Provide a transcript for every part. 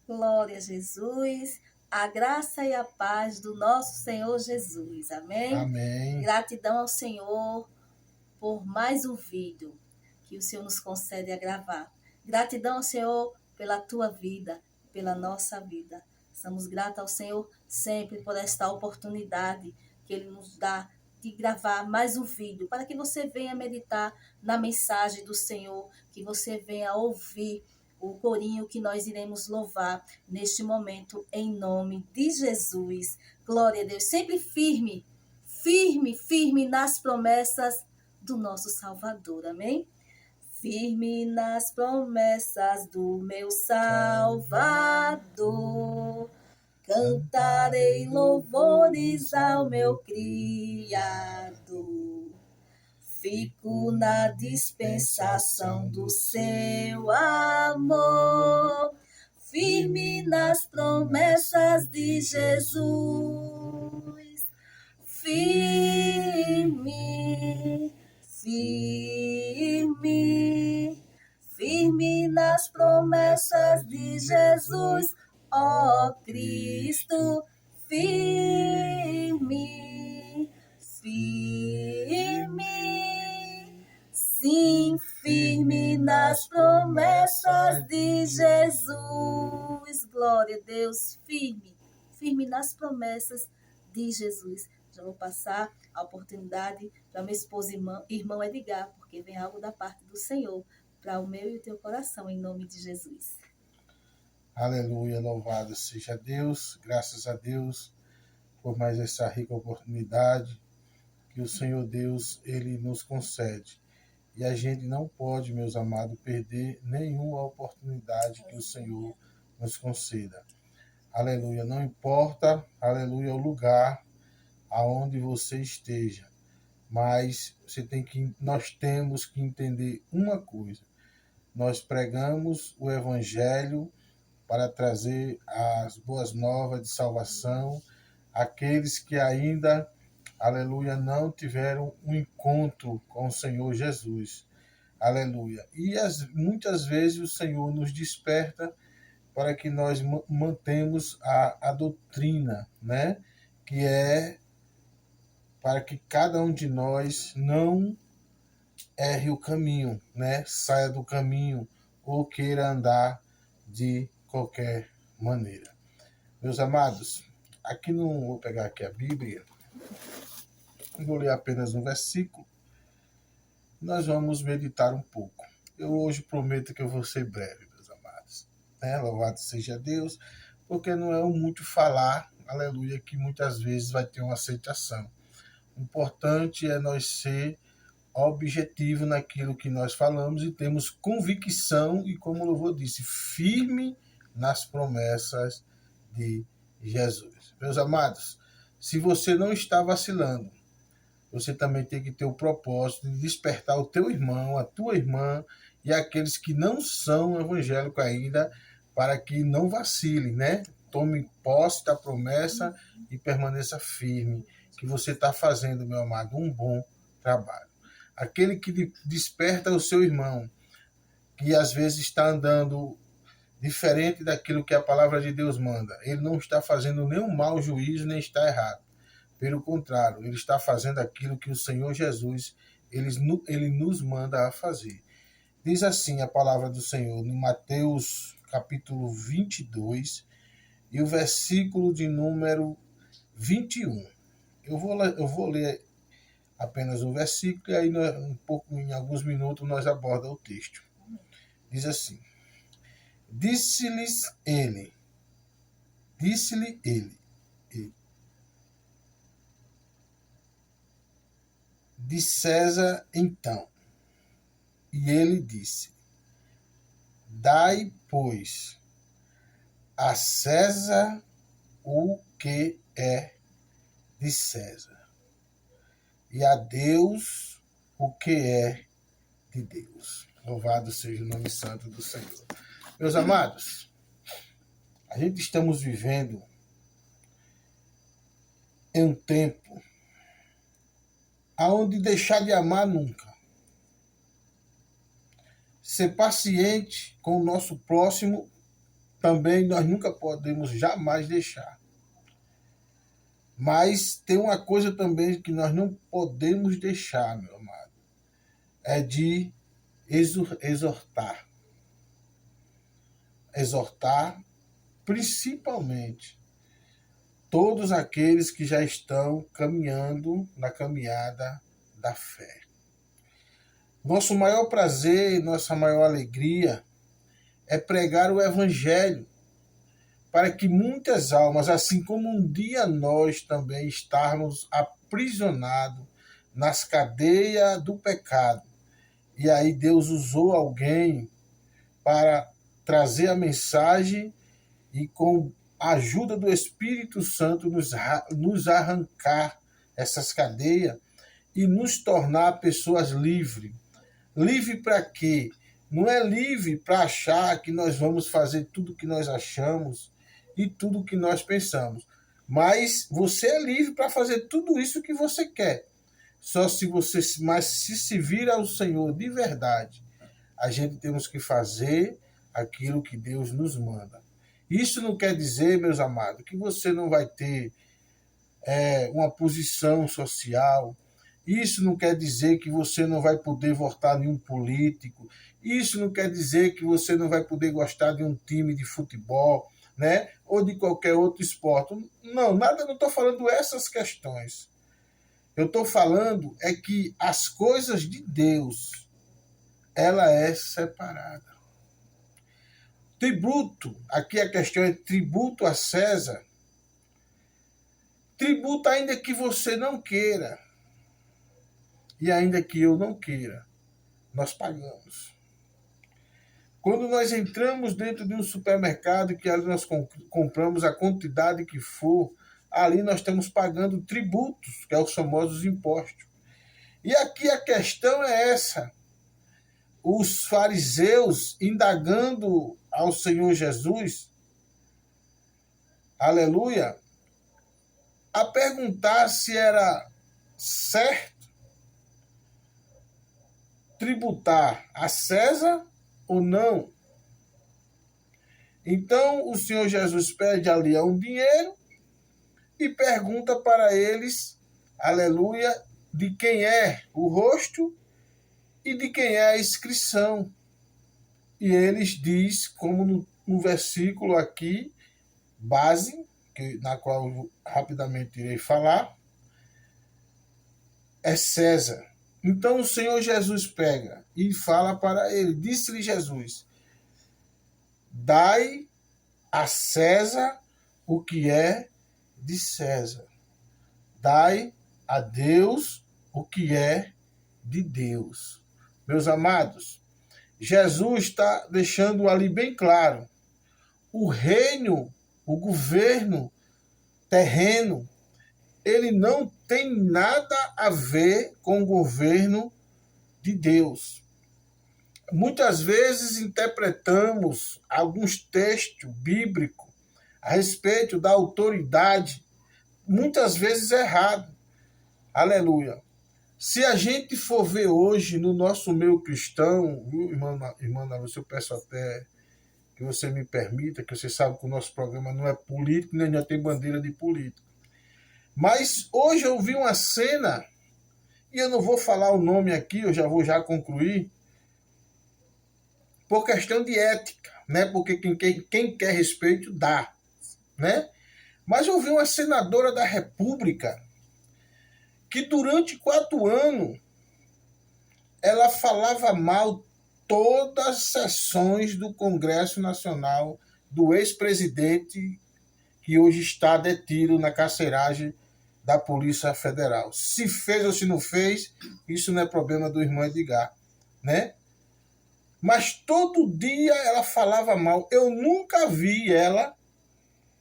Glória a Jesus, a graça e a paz do nosso Senhor Jesus. Amém? Amém. Gratidão ao Senhor por mais um vídeo que o Senhor nos concede a gravar. Gratidão ao Senhor pela tua vida, pela nossa vida. Somos gratos ao Senhor sempre por esta oportunidade que Ele nos dá de gravar mais um vídeo, para que você venha meditar na mensagem do Senhor, que você venha ouvir o corinho que nós iremos louvar neste momento, em nome de Jesus. Glória a Deus. Sempre firme, firme, firme nas promessas do nosso Salvador. Amém? Firme nas promessas do meu Salvador, cantarei louvores ao meu Criador. Fico na dispensação do seu amor, firme nas promessas de Jesus. Firme, firme, firme nas promessas de Jesus, ó Cristo, firme, firme, sim, firme nas promessas de Jesus. Glória a Deus, firme, firme nas promessas de Jesus. Já vou passar a oportunidade para meu esposo e irmão Edgar, porque vem algo da parte do Senhor para o meu e o teu coração, em nome de Jesus. Aleluia, louvado seja Deus, graças a Deus por mais essa rica oportunidade que o Senhor Deus, Ele nos concede. E a gente não pode, meus amados, perder nenhuma oportunidade que o Senhor nos conceda. Aleluia, não importa, aleluia, o lugar aonde você esteja, mas nós temos que entender uma coisa. Nós pregamos o Evangelho para trazer as boas novas de salvação àqueles que ainda, aleluia, não tiveram um encontro com o Senhor Jesus. Aleluia. E muitas vezes o Senhor nos desperta para que nós mantemos a doutrina, né? Que é para que cada um de nós não erre o caminho, né? Saia do caminho ou queira andar de qualquer maneira. Meus amados, aqui não vou pegar aqui a Bíblia, vou ler apenas um versículo. Nós vamos meditar um pouco. Eu hoje prometo que eu vou ser breve, meus amados. Né? Louvado seja Deus, porque não é o muito falar, aleluia, que muitas vezes vai ter uma aceitação. O importante é nós ser objetivo naquilo que nós falamos e temos convicção e, como o louvor disse, firme nas promessas de Jesus. Meus amados, se você não está vacilando, você também tem que ter o propósito de despertar o teu irmão, a tua irmã e aqueles que não são evangélicos ainda, para que não vacilem, né? Tome posse da promessa e permaneça firme, que você está fazendo, meu amado, um bom trabalho. Aquele que desperta o seu irmão, que às vezes está andando diferente daquilo que a palavra de Deus manda, ele não está fazendo nenhum mau juízo, nem está errado. Pelo contrário, ele está fazendo aquilo que o Senhor Jesus, ele nos manda a fazer. Diz assim a palavra do Senhor, no Mateus capítulo 22, e o versículo de número 21. Eu vou ler apenas um versículo, e aí em alguns minutos nós abordamos o texto. Diz assim: Disse-lhe ele, de César então. E ele disse: Dai, pois, a César o que é de César, e a Deus o que é de Deus. Louvado seja o nome santo do Senhor. Meus amados, a gente estamos vivendo em um tempo aonde deixar de amar nunca. Ser paciente com o nosso próximo também nós nunca podemos jamais deixar. Mas tem uma coisa também que nós não podemos deixar, meu amado, é de exortar. Exortar principalmente todos aqueles que já estão caminhando na caminhada da fé. Nosso maior prazer, nossa maior alegria é pregar o Evangelho, para que muitas almas, assim como um dia nós também estarmos aprisionados nas cadeias do pecado, e aí Deus usou alguém para trazer a mensagem e com a ajuda do Espírito Santo nos arrancar essas cadeias e nos tornar pessoas livres. Livre para quê? Não é livre para achar que nós vamos fazer tudo o que nós achamos e tudo o que nós pensamos. Mas você é livre para fazer tudo isso que você quer. Só se você se vir ao Senhor de verdade, a gente temos que fazer aquilo que Deus nos manda. Isso não quer dizer, meus amados, que você não vai ter uma posição social. Isso não quer dizer que você não vai poder votar em um político. Isso não quer dizer que você não vai poder gostar de um time de futebol, né? Ou de qualquer outro esporte. Não, não estou falando essas questões. Eu estou falando é que as coisas de Deus, ela é separada. Tributo, aqui a questão é tributo a César. Tributo ainda que você não queira. E ainda que eu não queira, nós pagamos. Quando nós entramos dentro de um supermercado, que ali nós compramos a quantidade que for, ali nós estamos pagando tributos, que é os famosos impostos. E aqui a questão é essa. Os fariseus indagando ao Senhor Jesus, aleluia, a perguntar se era certo tributar a César ou não. Então o Senhor Jesus pede ali um dinheiro e pergunta para eles, aleluia, de quem é o rosto e de quem é a inscrição. E eles diz, como no versículo aqui, base, na qual eu rapidamente irei falar, é César. Então o Senhor Jesus pega e fala para ele, disse-lhe Jesus, dai a César o que é de César. Dai a Deus o que é de Deus. Meus amados, Jesus está deixando ali bem claro, o reino, o governo terreno, ele não tem nada a ver com o governo de Deus. Muitas vezes interpretamos alguns textos bíblicos a respeito da autoridade, muitas vezes errado. Aleluia. Se a gente for ver hoje no nosso meio cristão, viu, irmã Lúcia, eu peço até que você me permita, que você sabe que o nosso programa não é político, nem já tem bandeira de político. Mas hoje eu vi uma cena, e eu não vou falar o nome aqui, eu já vou concluir, por questão de ética, né? Porque quem quer respeito dá, né? Mas eu vi uma senadora da República que durante 4 anos ela falava mal todas as sessões do Congresso Nacional do ex-presidente que hoje está detido na carceragem da Polícia Federal. Se fez ou se não fez, isso não é problema do irmão Edgar, né? Mas todo dia ela falava mal. Eu nunca vi ela,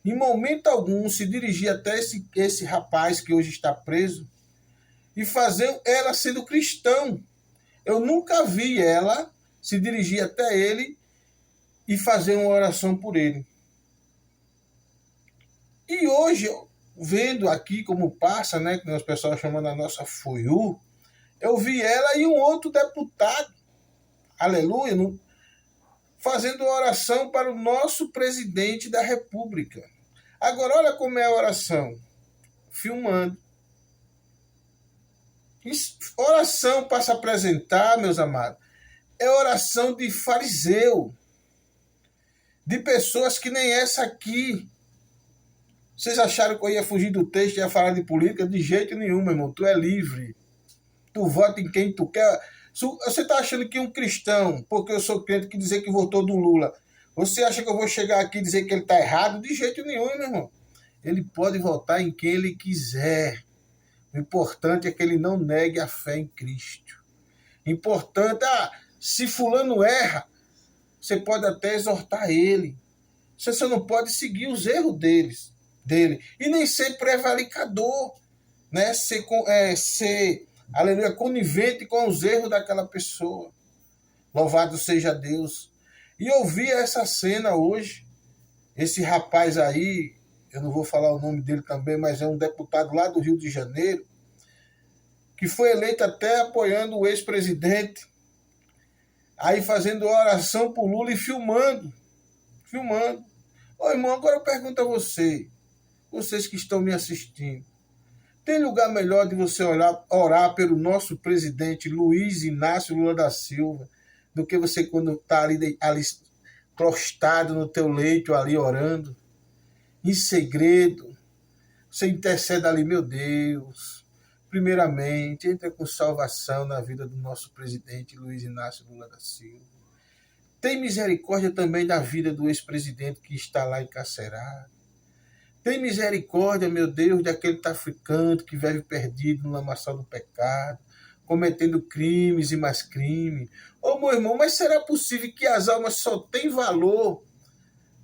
em momento algum, se dirigir até esse rapaz que hoje está preso e fazer ela sendo cristão. Eu nunca vi ela se dirigir até ele e fazer uma oração por ele. E hoje, vendo aqui como passa, né, que nós pessoal chamando a nossa FUIU, eu vi ela e um outro deputado, aleluia, fazendo oração para o nosso presidente da República. Agora, olha como é a oração. Filmando. Oração para se apresentar, meus amados, é oração de fariseu, de pessoas que nem essa aqui. Vocês acharam que eu ia fugir do texto e ia falar de política? De jeito nenhum, meu irmão. Tu é livre. Tu vota em quem tu quer. Você está achando que um cristão, porque eu sou crente, que dizer que votou do Lula, você acha que eu vou chegar aqui e dizer que ele está errado? De jeito nenhum, meu irmão. Ele pode votar em quem ele quiser. O importante é que ele não negue a fé em Cristo. Importante, se fulano erra, você pode até exortar ele. Você só não pode seguir os erros dele. E nem ser prevaricador, né? Ser aleluia, conivente com os erros daquela pessoa. Louvado seja Deus. E eu vi essa cena hoje. Esse rapaz aí, eu não vou falar o nome dele também, mas é um deputado lá do Rio de Janeiro, que foi eleito até apoiando o ex-presidente, aí fazendo oração por Lula e filmando. Ô irmão, agora eu pergunto a vocês que estão me assistindo, tem lugar melhor de você orar pelo nosso presidente Luiz Inácio Lula da Silva do que você quando está ali prostrado no teu leito ali orando, em segredo? Você intercede ali, meu Deus, primeiramente, entra com salvação na vida do nosso presidente Luiz Inácio Lula da Silva. Tem misericórdia também da vida do ex-presidente que está lá encarcerado. Tem misericórdia, meu Deus, daquele traficante que vive perdido no lamaçal do pecado, cometendo crimes e mais crimes. Ô, meu irmão, mas será possível que as almas só têm valor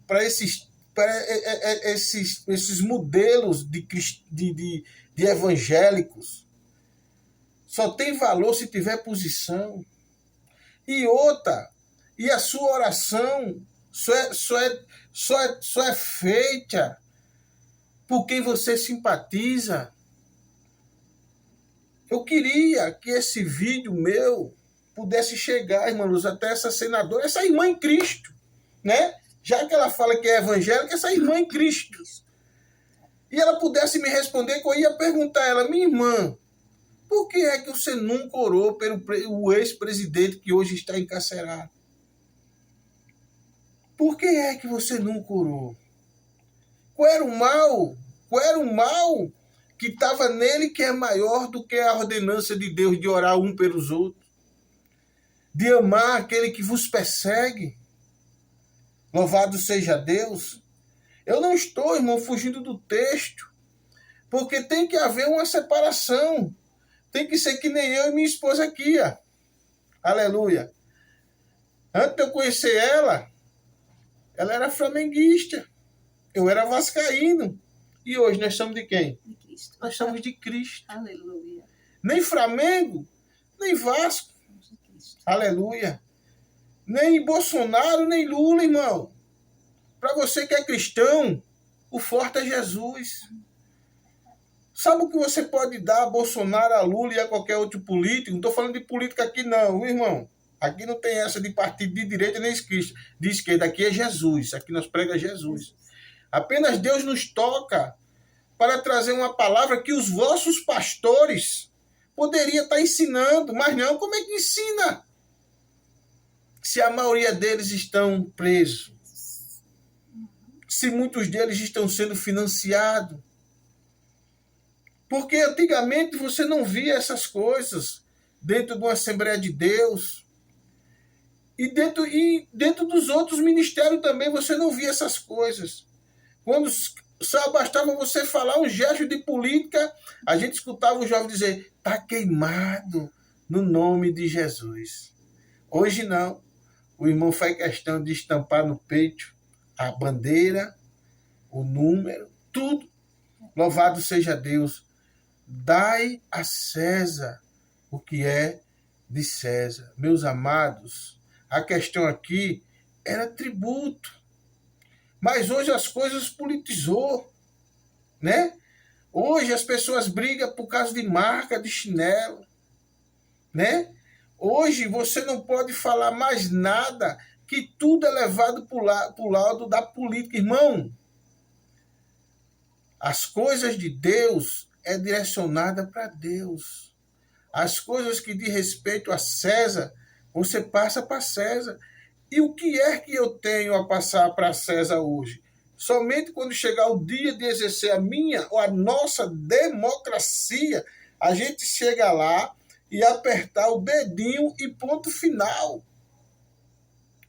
para esses modelos de evangélicos? Só tem valor se tiver posição. E outra, e a sua oração só é feita por quem você simpatiza. Eu queria que esse vídeo meu pudesse chegar, irmã Luz, até essa senadora, essa irmã em Cristo, né? Já que ela fala que é evangélica, essa irmã em Cristo. E ela pudesse me responder, que eu ia perguntar a ela, minha irmã, por que é que você nunca orou pelo ex-presidente que hoje está encarcerado? Por que é que você nunca orou? Qual era o mal? Qual era o mal que estava nele que é maior do que a ordenança de Deus de orar um pelos outros? De amar aquele que vos persegue? Louvado seja Deus. Eu não estou, irmão, fugindo do texto, porque tem que haver uma separação. Tem que ser que nem eu e minha esposa aqui, ó. Aleluia. Antes de eu conhecer ela era flamenguista. Eu era vascaíno. E hoje nós somos de quem? De Cristo. Nós somos de Cristo. Aleluia. Nem Flamengo, nem Vasco. Somos de Cristo. Aleluia. Nem Bolsonaro, nem Lula, irmão. Para você que é cristão, o forte é Jesus. Sabe o que você pode dar a Bolsonaro, a Lula e a qualquer outro político? Não estou falando de política aqui não, irmão. Aqui não tem essa de partido de direita nem de esquerda. Aqui é Jesus. Aqui nós prega Jesus. Apenas Deus nos toca para trazer uma palavra que os vossos pastores poderiam estar ensinando. Mas não, como é que ensina? Se a maioria deles estão presos. Se muitos deles estão sendo financiados. Porque antigamente você não via essas coisas dentro de uma Assembleia de Deus. E dentro dos outros ministérios também você não via essas coisas. Quando só bastava você falar um gesto de política, a gente escutava o jovem dizer, está queimado no nome de Jesus. Hoje não. O irmão faz questão de estampar no peito a bandeira, o número, tudo. Louvado seja Deus. Dai a César o que é de César. Meus amados, a questão aqui era tributo. Mas hoje as coisas politizou, né? Hoje as pessoas brigam por causa de marca de chinelo, né? Hoje você não pode falar mais nada que tudo é levado para o lado da política. Irmão, as coisas de Deus é direcionada para Deus. As coisas que diz respeito a César, você passa para César. E o que é que eu tenho a passar para César hoje? Somente quando chegar o dia de exercer a minha ou a nossa democracia, a gente chega lá e apertar o dedinho e ponto final.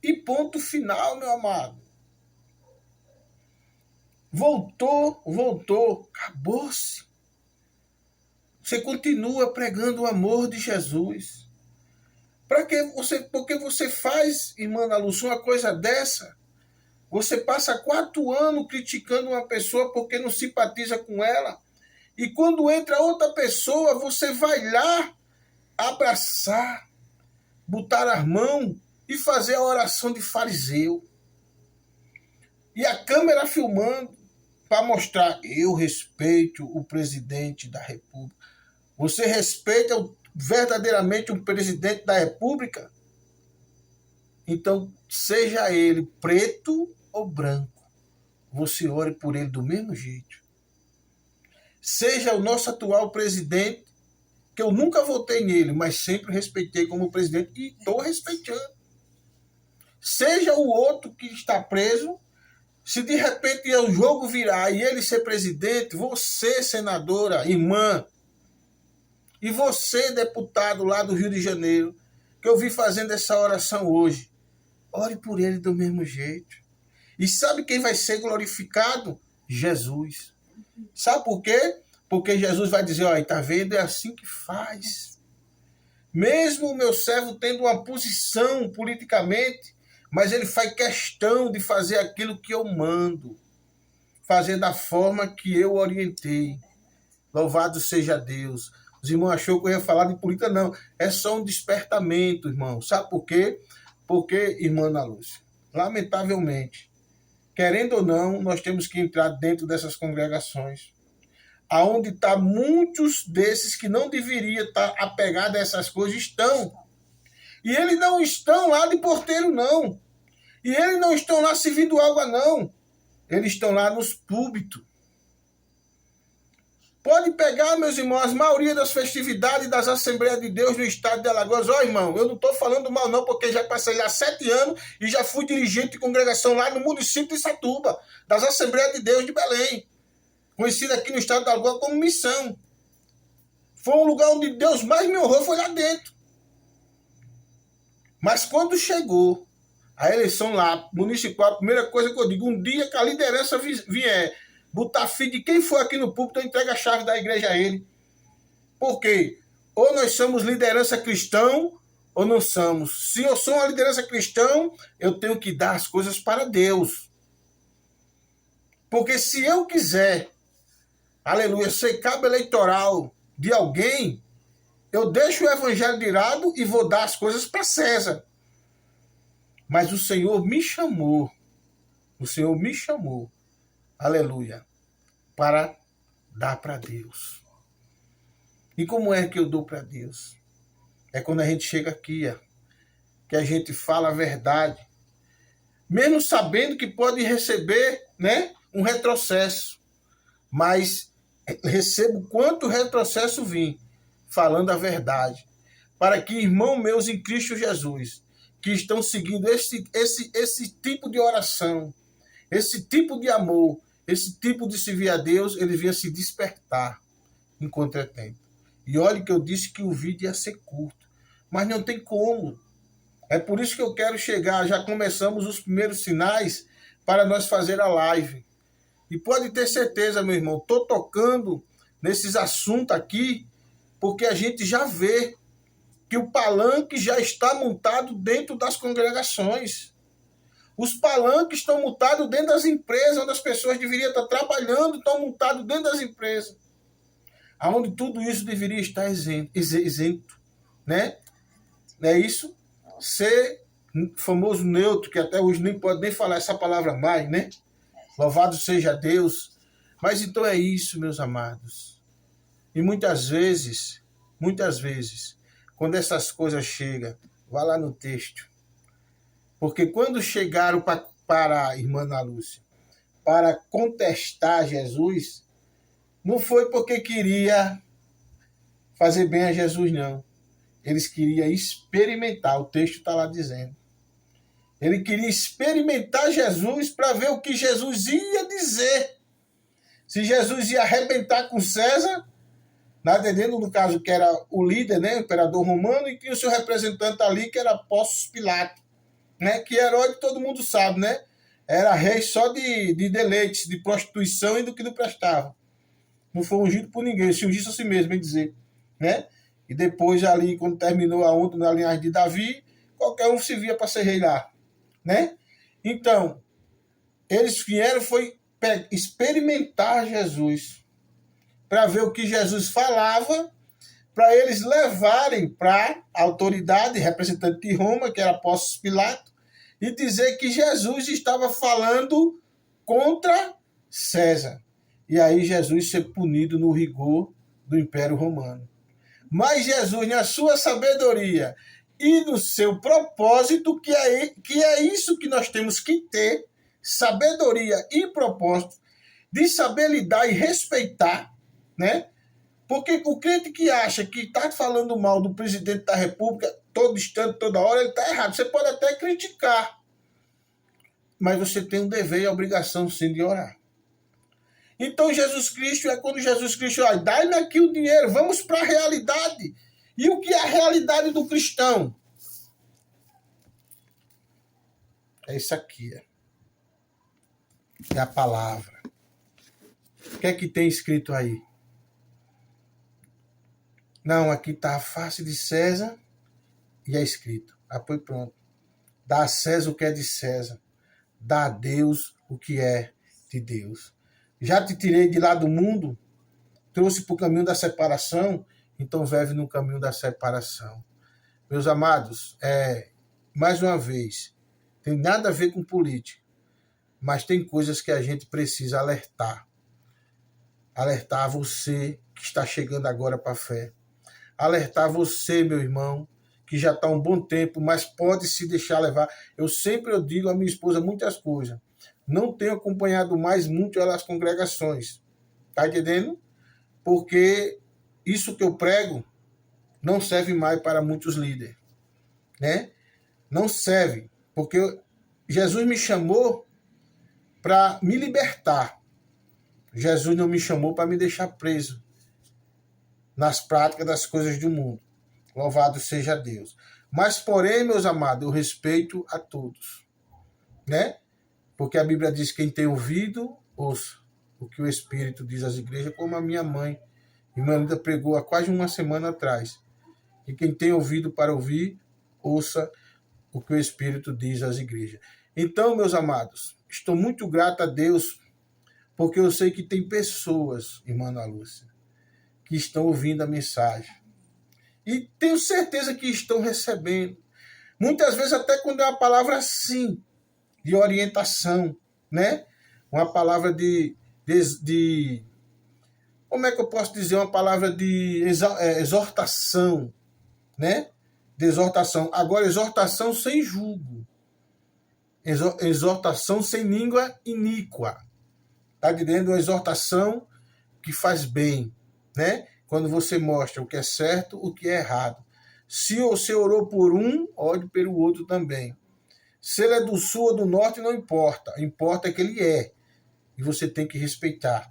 E ponto final, meu amado. Voltou, acabou-se. Você continua pregando o amor de Jesus. Porque você faz, irmã Ana Lúcia, uma coisa dessa? Você passa 4 anos criticando uma pessoa porque não simpatiza com ela. E quando entra outra pessoa, você vai lá abraçar, botar as mãos e fazer a oração de fariseu. E a câmera filmando para mostrar, eu respeito o presidente da República. Você respeita verdadeiramente um presidente da República? Então, seja ele preto ou branco, você ore por ele do mesmo jeito. Seja o nosso atual presidente, que eu nunca votei nele, mas sempre respeitei como presidente e estou respeitando. Seja o outro que está preso, se de repente o jogo virar e ele ser presidente, você, senadora, irmã, e você, deputado lá do Rio de Janeiro, que eu vi fazendo essa oração hoje, ore por ele do mesmo jeito. E sabe quem vai ser glorificado? Jesus. Sabe por quê? Porque Jesus vai dizer, olha, tá vendo? É assim que faz. Mesmo o meu servo tendo uma posição politicamente, mas ele faz questão de fazer aquilo que eu mando. Fazer da forma que eu orientei. Louvado seja Deus. Os irmãos achou que eu ia falar de política, não. É só um despertamento, irmão. Sabe por quê? Porque, irmã Ana Lúcia, lamentavelmente, querendo ou não, nós temos que entrar dentro dessas congregações, aonde está muitos desses que não deveriam estar apegados a essas coisas, estão. E eles não estão lá de porteiro, não. E eles não estão lá servindo água, não. Eles estão lá nos púlpitos. Pode pegar, meus irmãos, a maioria das festividades das Assembleias de Deus no estado de Alagoas. Ó, irmão, eu não estou falando mal não, porque já passei lá 7 anos e já fui dirigente de congregação lá no município de Satuba, das Assembleias de Deus de Belém, conhecida aqui no estado de Alagoas como Missão. Foi um lugar onde Deus mais me honrou, foi lá dentro. Mas quando chegou a eleição lá, municipal, a primeira coisa que eu digo, um dia que a liderança vier botar filho de quem for aqui no púlpito, eu entrego a chave da igreja a ele. Por quê? Ou nós somos liderança cristão, ou não somos. Se eu sou uma liderança cristã, eu tenho que dar as coisas para Deus. Porque se eu quiser, aleluia, ser cabo eleitoral de alguém, eu deixo o evangelho de lado e vou dar as coisas para César. Mas o Senhor me chamou, aleluia, para dar para Deus. E como é que eu dou para Deus? É quando a gente chega aqui, que a gente fala a verdade, mesmo sabendo que pode receber, né, um retrocesso, mas recebo quanto retrocesso vim, falando a verdade, para que irmãos meus em Cristo Jesus, que estão seguindo esse tipo de oração, esse tipo de amor, esse tipo de servir a Deus, ele vinha se despertar enquanto é tempo. E olha que eu disse que o vídeo ia ser curto, mas não tem como. É por isso que eu quero chegar, já começamos os primeiros sinais para nós fazer a live. E pode ter certeza, meu irmão, estou tocando nesses assuntos aqui, porque a gente já vê que o palanque já está montado dentro das congregações. Os palanques estão montados dentro das empresas, onde as pessoas deveriam estar trabalhando, estão montados dentro das empresas. Onde tudo isso deveria estar isento, né? Não é isso? Ser famoso neutro, que até hoje nem pode nem falar essa palavra mais, né? Louvado seja Deus. Mas então é isso, meus amados. E muitas vezes, quando essas coisas chegam, vá lá no texto. Porque quando chegaram para a irmã Ana Lúcia para contestar Jesus, não foi porque queria fazer bem a Jesus, não. Eles queriam experimentar, o texto está lá dizendo. Ele queria experimentar Jesus para ver o que Jesus ia dizer. Se Jesus ia arrebentar com César, entendendo, no caso que era o líder, né, o imperador romano, e tinha o seu representante ali, que era Pôncio Pilato, né, que Herodes todo mundo sabe, né, era rei só de deleites, de prostituição e do que não prestava. Não foi ungido por ninguém, se ungisse a si mesmo, bem dizer, né? E depois ali, quando terminou a outra na linhagem de Davi, qualquer um se via para ser rei lá, né? Então, eles vieram foi experimentar Jesus, para ver o que Jesus falava, para eles levarem para a autoridade representante de Roma, que era Pôncio Pilato, e dizer que Jesus estava falando contra César. E aí Jesus ser punido no rigor do Império Romano. Mas Jesus, na sua sabedoria e no seu propósito, que é isso que nós temos que ter, sabedoria e propósito, de saber lidar e respeitar, né? Porque o crente que acha que está falando mal do presidente da República todo instante, toda hora, ele está errado. Você pode até criticar, mas você tem um dever e a obrigação, sim, de orar. Então, Jesus Cristo é quando Jesus Cristo, olha, dá-me aqui o dinheiro, vamos para a realidade. E o que é a realidade do cristão? É isso aqui. É a palavra. O que é que tem escrito aí? Não, aqui está a face de César e é escrito. Ah, pois pronto. Dá a César o que é de César. Dá a Deus o que é de Deus. Já te tirei de lá do mundo, trouxe para o caminho da separação, então vive no caminho da separação. Meus amados, mais uma vez, tem nada a ver com política, mas tem coisas que a gente precisa alertar. Alertar você que está chegando agora para a fé. Alertar você, meu irmão, que já está um bom tempo, mas pode se deixar levar. Eu digo à minha esposa muitas coisas. Não tenho acompanhado mais muito as congregações. Está entendendo? Porque isso que eu prego não serve mais para muitos líderes. Né? Não serve. Porque Jesus me chamou para me libertar. Jesus não me chamou para me deixar preso nas práticas das coisas do mundo. Louvado seja Deus. Mas, porém, meus amados, eu respeito a todos. Né? Porque a Bíblia diz que quem tem ouvido, ouça o que o Espírito diz às igrejas, como a minha mãe, irmã Linda, pregou há quase uma semana atrás. E quem tem ouvido para ouvir, ouça o que o Espírito diz às igrejas. Então, meus amados, estou muito grato a Deus, porque eu sei que tem pessoas, irmã Ana Lúcia, que estão ouvindo a mensagem. E tenho certeza que estão recebendo. Muitas vezes até quando é uma palavra assim, de orientação, né? Uma palavra de como é que eu posso dizer? Uma palavra de exortação, né? De exortação. Agora, exortação sem julgo. Exortação sem língua iníqua. Está dizendo uma exortação que faz bem, né? Quando você mostra o que é certo, o que é errado. Se você orou por um, ore pelo outro também. Se ele é do sul ou do norte, não importa. Importa é que ele é. E você tem que respeitar.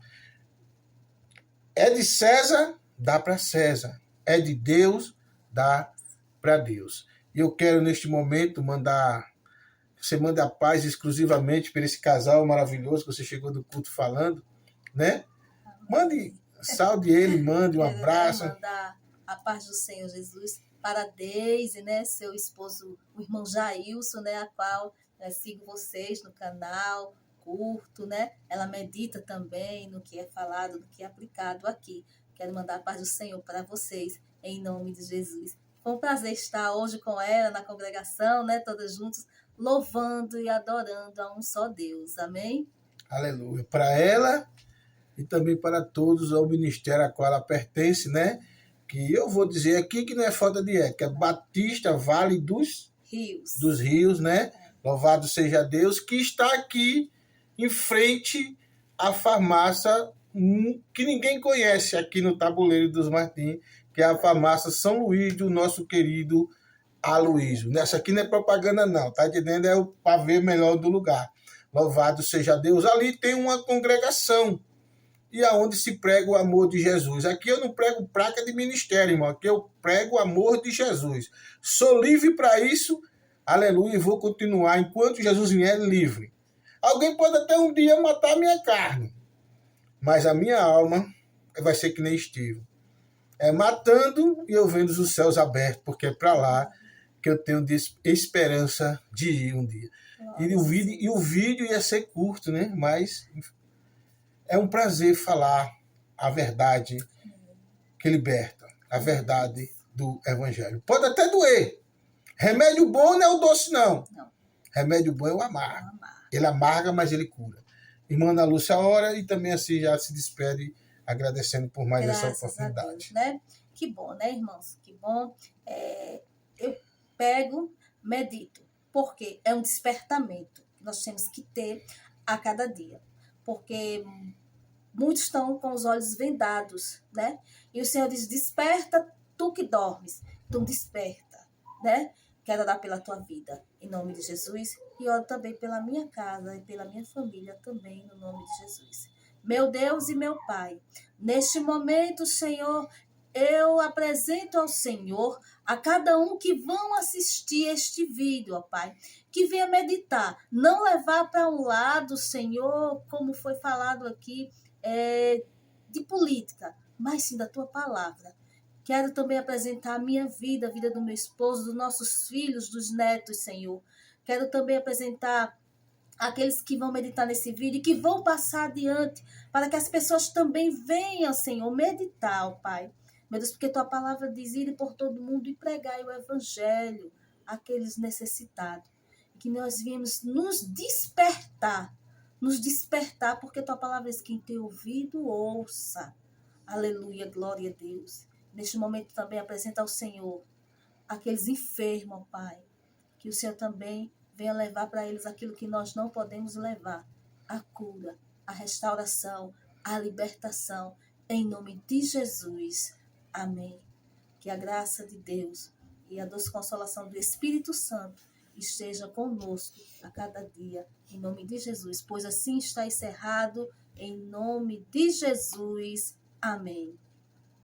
É de César, dá para César. É de Deus, dá para Deus. E eu quero, neste momento, você manda a paz exclusivamente para esse casal maravilhoso que você chegou do culto falando, né? Salve ele, mande um abraço. Mandar a paz do Senhor Jesus para a Deise, né, seu esposo, o irmão Jailson, né, a qual sigo vocês no canal, curto, né, ela medita também no que é falado, no que é aplicado aqui. Quero mandar a paz do Senhor para vocês, em nome de Jesus. Foi um prazer estar hoje com ela na congregação, né, todos juntos, louvando e adorando a um só Deus. Amém? Aleluia. Para ela e também para todos ao ministério a qual ela pertence, né? Que eu vou dizer aqui que não é falta de ética, é Batista Vale dos Rios, né? Louvado seja Deus que está aqui em frente à farmácia que ninguém conhece aqui no Tabuleiro dos Martins, que é a farmácia São Luís do nosso querido Aloísio. Nessa aqui não é propaganda não, tá entendendo? É para ver melhor do lugar. Louvado seja Deus. Ali tem uma congregação e aonde se prega o amor de Jesus. Aqui eu não prego placa de ministério, irmão. Aqui eu prego o amor de Jesus. Sou livre para isso, aleluia, e vou continuar enquanto Jesus vier livre. Alguém pode até um dia matar a minha carne, mas a minha alma vai ser que nem Estevão. É matando e eu vendo os céus abertos, porque é para lá que eu tenho esperança de ir um dia. E o vídeo ia ser curto, né? Mas é um prazer falar a verdade que liberta, a verdade do Evangelho. Pode até doer. Remédio bom não é o doce, não. Remédio bom é o amargo. Ele amarga, mas ele cura. Irmã Ana Lúcia, ora e também assim já se despede, agradecendo por mais essa oportunidade. Deus, né? Que bom, né, irmãos? Que bom. Eu pego, medito, porque é um despertamento que nós temos que ter a cada dia. Porque muitos estão com os olhos vendados, né? E o Senhor diz, desperta tu que dormes. Então desperta, né? Quero orar pela tua vida, em nome de Jesus. E oro também pela minha casa e pela minha família também, no nome de Jesus. Meu Deus e meu Pai, neste momento, Senhor, eu apresento ao Senhor a cada um que vão assistir este vídeo, ó Pai, que venha meditar, não levar para um lado, Senhor, como foi falado aqui, de política, mas sim da tua palavra. Quero também apresentar a minha vida, a vida do meu esposo, dos nossos filhos, dos netos, Senhor. Quero também apresentar aqueles que vão meditar nesse vídeo e que vão passar adiante, para que as pessoas também venham, Senhor, meditar, ó Pai. Meu Deus, porque tua palavra diz ir por todo mundo e pregar o evangelho àqueles necessitados. Que nós viemos nos despertar, porque tua palavra diz, quem tem ouvido, ouça. Aleluia, glória a Deus. Neste momento também apresenta ao Senhor aqueles enfermos, ó Pai, que o Senhor também venha levar para eles aquilo que nós não podemos levar, a cura, a restauração, a libertação, em nome de Jesus. Amém. Que a graça de Deus e a doce consolação do Espírito Santo esteja conosco a cada dia, em nome de Jesus, pois assim está encerrado, em nome de Jesus. Amém.